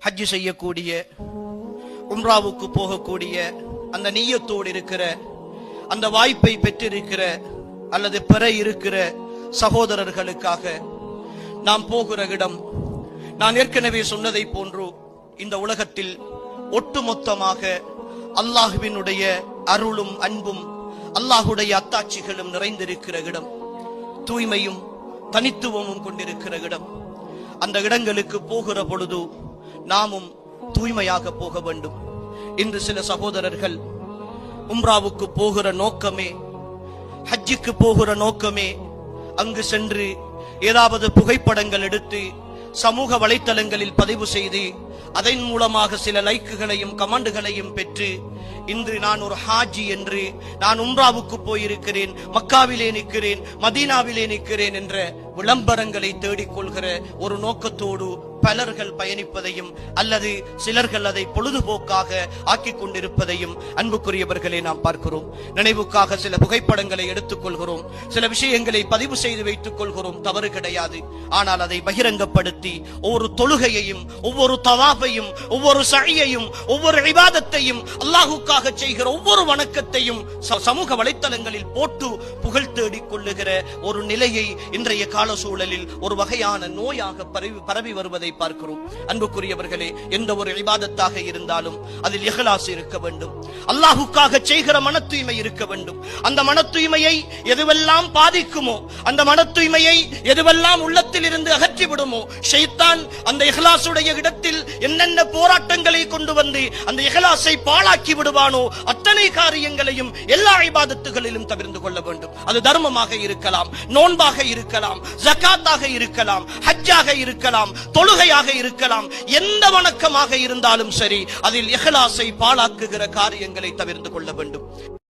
ஹஜ் செய்யக்கூடிய, உம்ராவுக்கு போகக்கூடிய அந்த நிய்யத்தோடு இருக்கிற, அந்த வாய்ப்பை பெற்றிருக்கிற அல்லது பெற இருக்கிற சகோதரர்களுக்காக நாம் போகிற இடம், நான் ஏற்கனவே சொன்னதை போன்று இந்த உலகத்தில் ஒட்டுமொத்தமாக அல்லாஹுவினுடைய அருளும் அன்பும் அல்லாஹுடைய அத்தாட்சிகளும் நிறைந்திருக்கிற இடம், தூய்மையும் தனித்துவமும் கொண்டிருக்கிற இடம். அந்த இடங்களுக்கு போகிற பொழுது நாமும் தூய்மையாக போக வேண்டும். இன்று சில சகோதரர்கள் உம்ராவுக்கு போகிற நோக்கமே, ஹஜ்ஜுக்கு போகிற நோக்கமே அங்கு சென்று ஏதாவது புகைப்படங்கள் எடுத்து சமூக வலைத்தளங்களில் பதிவு செய்து அதன் மூலமாக சில லைக்குகளையும் கமெண்டுகளையும் பெற்று இன்று நான் ஒரு ஹாஜி என்று, நான் உம்ராவுக்கு போயிருக்கிறேன், மக்காவிலே நிற்கிறேன், மதீனாவிலே நிற்கிறேன் என்ற விளம்பரங்களை தேடிக்கொள்கிற ஒரு நோக்கத்தோடு பலர்கள் பயணிப்பதையும் அல்லது சிலர்கள் அதை பொழுதுபோக்காக ஆக்கிக் கொண்டிருப்பதையும் அன்புக்குரியவர்களே நாம் பார்க்கிறோம். நினைவுக்காக சில புகைப்படங்களை எடுத்துக்கொள்கிறோம், சில விஷயங்களை பதிவு செய்து வைத்துக் கொள்கிறோம், தவறு கிடையாது. ஆனால் அதை பகிரங்கப்படுத்தி ஒவ்வொரு தொழுகையையும், ஒவ்வொரு தவாஃபையும், ஒவ்வொரு சஅயையும், ஒவ்வொரு இபாதத்தையும், அல்லாஹுக்காக செய்கிற ஒவ்வொரு வணக்கத்தையும் சமூக வலைத்தளங்களில் போட்டு புகழ் தேடிக் கொள்ளுகிற ஒரு நிலையை இன்றைய கால சூழலில் ஒரு வகையான நோயாக பரவி வருவதை பார்க்கிறோம். அன்புக்குரியவர்களே, எந்த ஒரு இபாதத்தாக இருந்தாலும் அதில் இஹ்லாஸ் இருக்க வேண்டும், அல்லாஹுக்காக செய்கிற மன தூய்மை இருக்க வேண்டும். அந்த மன தூய்மையை எதுவெல்லாம் பாதிக்குமோ, அந்த மன தூய்மையை எதுவெல்லாம் உள்ளத்தில் இருந்து அகற்றி விடுமோ, ஷைத்தான் அந்த இஹ்லாசுடைய இடத்தில் என்னென்ன போராட்டங்களை கொண்டு வந்து அந்த இஹ்லாஸை பாழாக்கி விடுவானோ அத்தனை காரியங்களையும் எல்லா இபாதத்துகளிலும் தவிர்த்து கொள்ள வேண்டும். அது தர்மமாக இருக்கலாம், நோன்பாக இருக்கலாம், ஜகாத்தாக இருக்கலாம், ஹஜ்ஜாக இருக்கலாம், தொழுகையாக இருக்கலாம், எந்த வணக்கமாக இருந்தாலும் சரி அதில் இஹ்லாஸை பாழாக்குகிற காரியங்களை தவிர்த்து கொள்ள வேண்டும்.